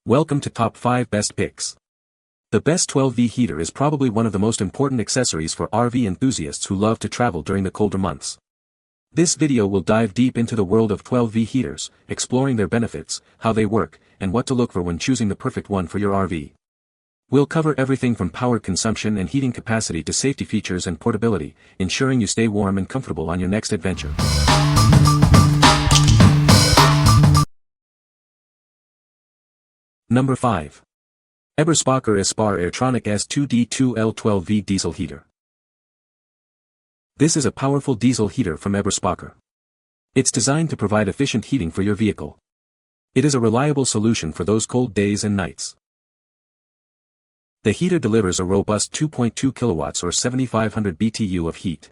Welcome to Top 5 Best Picks. The Best 12V heater is probably one of the most important accessories for RV enthusiasts who love to travel during the colder months. This video will dive deep into the world of 12V heaters, exploring their benefits, how they work, and what to look for when choosing the perfect one for your RV. We'll cover everything from power consumption and heating capacity to safety features and portability, ensuring you stay warm and comfortable on your next adventure. Number 5. Eberspacher Espar Airtronic S2D2L12V Diesel Heater. This is a powerful diesel heater from Eberspacher. It's designed to provide efficient heating for your vehicle. It is a reliable solution for those cold days and nights. The heater delivers a robust 2.2 kilowatts or 7,500 BTU of heat.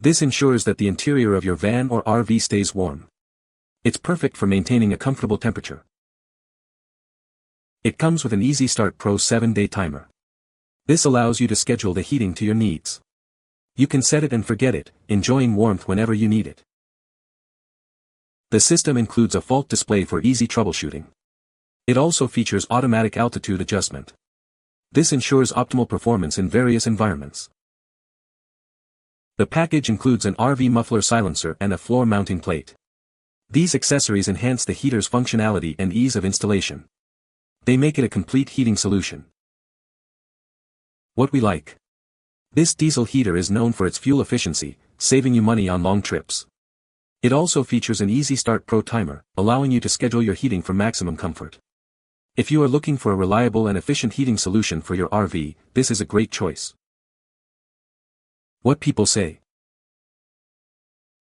This ensures that the interior of your van or RV stays warm. It's perfect for maintaining a comfortable temperature. It comes with an Easy Start Pro 7-day timer. This allows you to schedule the heating to your needs. You can set it and forget it, enjoying warmth whenever you need it. The system includes a fault display for easy troubleshooting. It also features automatic altitude adjustment. This ensures optimal performance in various environments. The package includes an RV muffler silencer and a floor mounting plate. These accessories enhance the heater's functionality and ease of installation. They make it a complete heating solution. What we like. This diesel heater is known for its fuel efficiency, saving you money on long trips. It also features an Easy Start Pro timer, allowing you to schedule your heating for maximum comfort. If you are looking for a reliable and efficient heating solution for your RV, this is a great choice. What people say.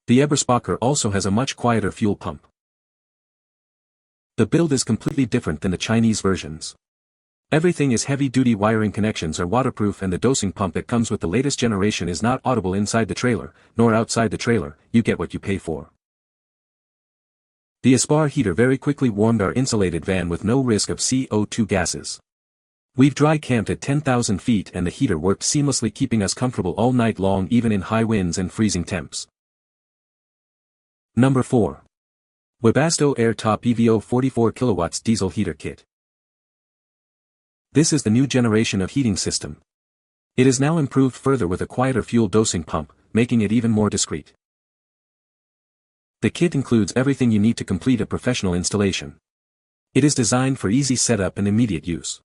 The Eberspacher also has a much quieter fuel pump. The build is completely different than the Chinese versions. Everything is heavy-duty wiring connections are waterproof and the dosing pump that comes with the latest generation is not audible inside the trailer, nor outside the trailer, you get what you pay for. The Espar heater very quickly warmed our insulated van with no risk of CO2 gases. We've dry camped at 10,000 feet and the heater worked seamlessly keeping us comfortable all night long even in high winds and freezing temps. Number 4. Webasto Airtop EVO 44 kW Diesel Heater Kit. This is the new generation of heating system. It is now improved further with a quieter fuel dosing pump, making it even more discreet. The kit includes everything you need to complete a professional installation. It is designed for easy setup and immediate use.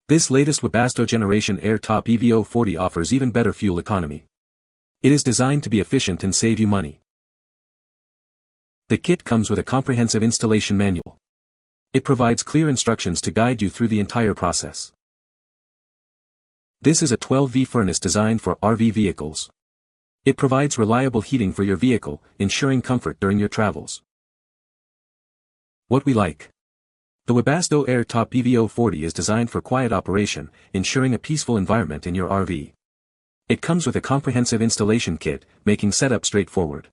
This latest Webasto generation Airtop EVO 40 offers even better fuel economy. It is designed to be efficient and save you money. The kit comes with a comprehensive installation manual. It provides clear instructions to guide you through the entire process. This is a 12V furnace designed for RV vehicles. It provides reliable heating for your vehicle, ensuring comfort during your travels. What we like. The Webasto Airtop EVO 40 is designed for quiet operation, ensuring a peaceful environment in your RV. It comes with a comprehensive installation kit, making setup straightforward.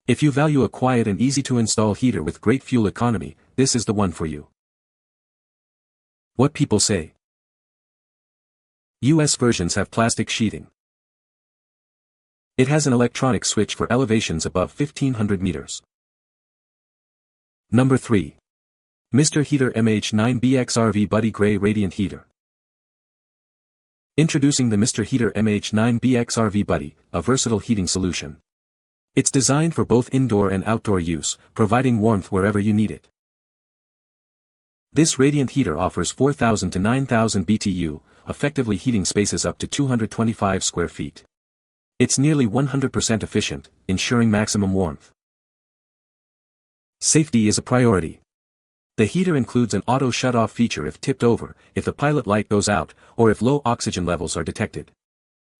If you value a quiet and easy-to-install heater with great fuel economy, this is the one for you. What people say. US versions have plastic sheathing. It has an electronic switch for elevations above 1500 meters. Number 3. Mr. Heater MH9BX RV Buddy Gray Radiant Heater. Introducing the Mr. Heater MH9BX RV Buddy, a versatile heating solution. It's designed for both indoor and outdoor use, providing warmth wherever you need it. This radiant heater offers 4,000 to 9,000 BTU, effectively heating spaces up to 225 square feet. It's nearly 100% efficient, ensuring maximum warmth. Safety is a priority. The heater includes an auto shut-off feature if tipped over, if the pilot light goes out, or if low oxygen levels are detected.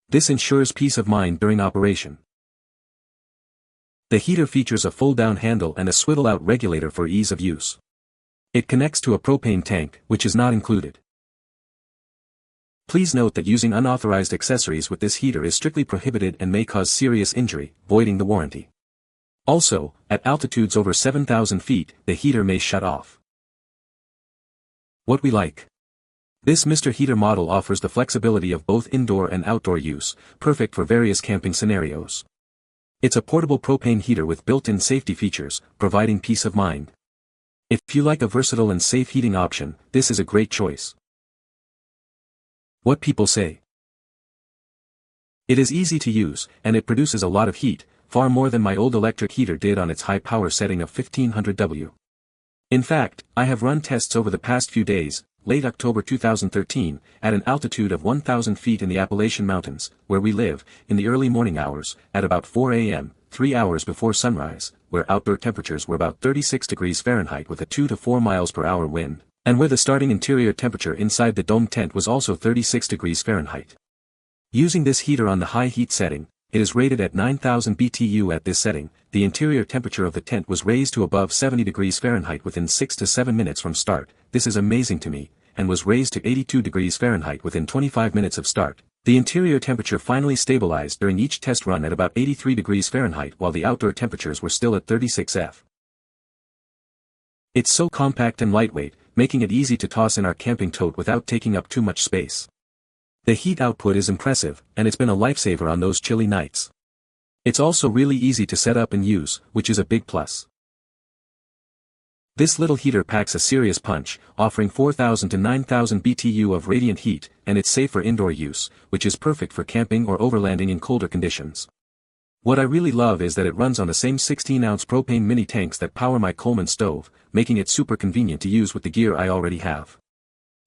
This ensures peace of mind during operation. The heater features a fold-down handle and a swivel-out regulator for ease of use. It connects to a propane tank, which is not included. Please note that using unauthorized accessories with this heater is strictly prohibited and may cause serious injury, voiding the warranty. Also, at altitudes over 7,000 feet, the heater may shut off. What we like. This Mr. Heater model offers the flexibility of both indoor and outdoor use, perfect for various camping scenarios. It's a portable propane heater with built-in safety features, providing peace of mind. If you like a versatile and safe heating option, this is a great choice. What people say. It is easy to use, and it produces a lot of heat, far more than my old electric heater did on its high power setting of 1500 W. In fact, I have run tests over the past few days, late October 2013, at an altitude of 1,000 feet in the Appalachian Mountains, where we live, in the early morning hours, at about 4 a.m., 3 hours before sunrise, where outdoor temperatures were about 36 degrees Fahrenheit with a 2 to 4 miles per hour wind, and where the starting interior temperature inside the dome tent was also 36 degrees Fahrenheit. Using this heater on the high heat setting, it is rated at 9,000 BTU at this setting. The interior temperature of the tent was raised to above 70 degrees Fahrenheit within 6 to 7 minutes from start. This is amazing to me, and was raised to 82 degrees Fahrenheit within 25 minutes of start. The interior temperature finally stabilized during each test run at about 83 degrees Fahrenheit while the outdoor temperatures were still at 36 F. It's so compact and lightweight, making it easy to toss in our camping tote without taking up too much space. The heat output is impressive, and it's been a lifesaver on those chilly nights. It's also really easy to set up and use, which is a big plus. This little heater packs a serious punch, offering 4,000 to 9,000 BTU of radiant heat, and it's safe for indoor use, which is perfect for camping or overlanding in colder conditions. What I really love is that it runs on the same 16-ounce propane mini tanks that power my Coleman stove, making it super convenient to use with the gear I already have.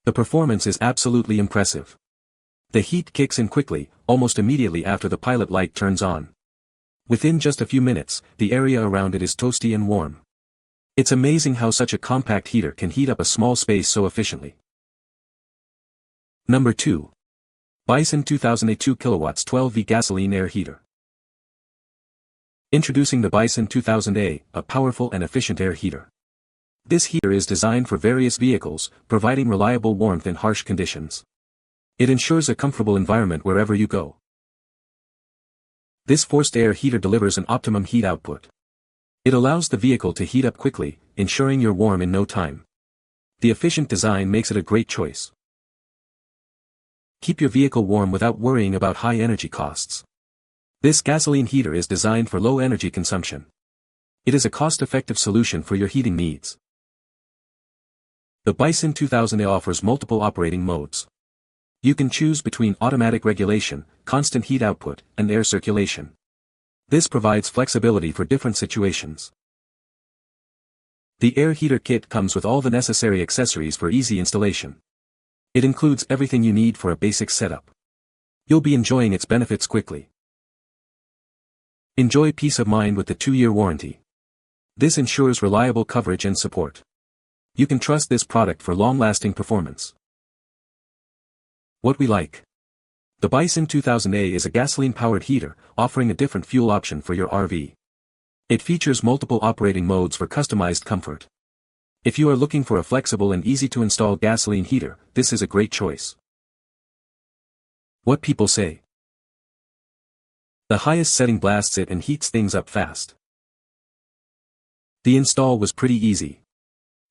The performance is absolutely impressive. The heat kicks in quickly, almost immediately after the pilot light turns on. Within just a few minutes, the area around it is toasty and warm. It's amazing how such a compact heater can heat up a small space so efficiently. Number 2. Bison 2008 2 kilowatts 12V gasoline air heater. Introducing the Bison 2000A, a powerful and efficient air heater. This heater is designed for various vehicles, providing reliable warmth in harsh conditions. It ensures a comfortable environment wherever you go. This forced air heater delivers an optimum heat output. It allows the vehicle to heat up quickly, ensuring you're warm in no time. The efficient design makes it a great choice. Keep your vehicle warm without worrying about high energy costs. This gasoline heater is designed for low energy consumption. It is a cost-effective solution for your heating needs. The Bison 2000A offers multiple operating modes. You can choose between automatic regulation, constant heat output, and air circulation. This provides flexibility for different situations. The air heater kit comes with all the necessary accessories for easy installation. It includes everything you need for a basic setup. You'll be enjoying its benefits quickly. Enjoy peace of mind with the 2-year warranty. This ensures reliable coverage and support. You can trust this product for long-lasting performance. What we like. The Bison 2000A is a gasoline-powered heater, offering a different fuel option for your RV. It features multiple operating modes for customized comfort. If you are looking for a flexible and easy-to-install gasoline heater, this is a great choice. What people say. The highest setting blasts it and heats things up fast. The install was pretty easy.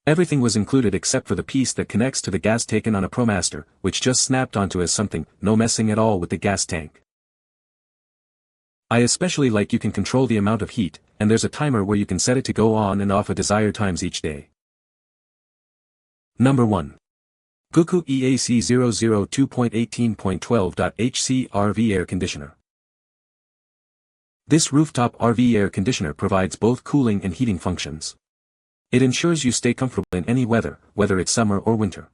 Everything was included except for the piece that connects to the gas taken on a ProMaster, which just snapped onto as something, no messing at all with the gas tank. I especially like you can control the amount of heat, and there's a timer where you can set it to go on and off at desired times each day. Number 1. Gouku EAC 002.18.12.HC RV Air Conditioner. This rooftop RV air conditioner provides both cooling and heating functions. It ensures you stay comfortable in any weather, whether it's summer or winter.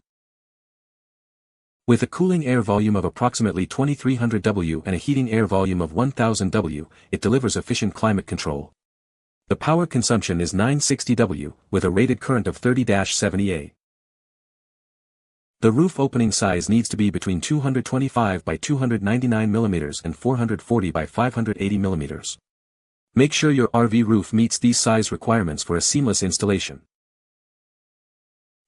With a cooling air volume of approximately 2300 W and a heating air volume of 1000 W, it delivers efficient climate control. The power consumption is 960 W, with a rated current of 30-70 A. The roof opening size needs to be between 225 by 299 mm and 440 by 580 mm. Make sure your RV roof meets these size requirements for a seamless installation.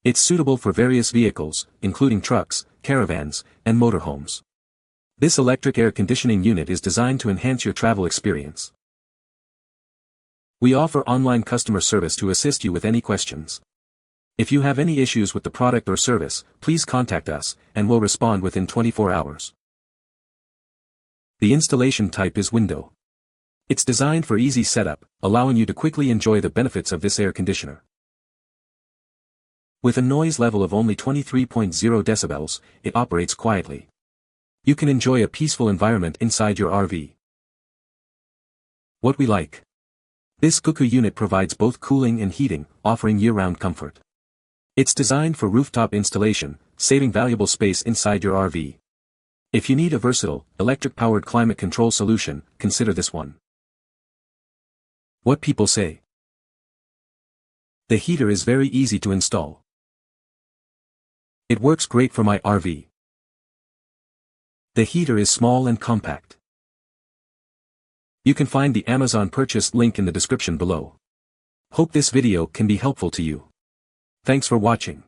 It's suitable for various vehicles, including trucks, caravans, and motorhomes. This electric air conditioning unit is designed to enhance your travel experience. We offer online customer service to assist you with any questions. If you have any issues with the product or service, please contact us, and we'll respond within 24 hours. The installation type is window. It's designed for easy setup, allowing you to quickly enjoy the benefits of this air conditioner. With a noise level of only 23.0 decibels, it operates quietly. You can enjoy a peaceful environment inside your RV. What we like. This Gouku unit provides both cooling and heating, offering year-round comfort. It's designed for rooftop installation, saving valuable space inside your RV. If you need a versatile, electric-powered climate control solution, consider this one. What people say. The heater is very easy to install. It works great for my RV. The heater is small and compact. You can find the Amazon purchase link in the description below. Hope this video can be helpful to you. Thanks for watching.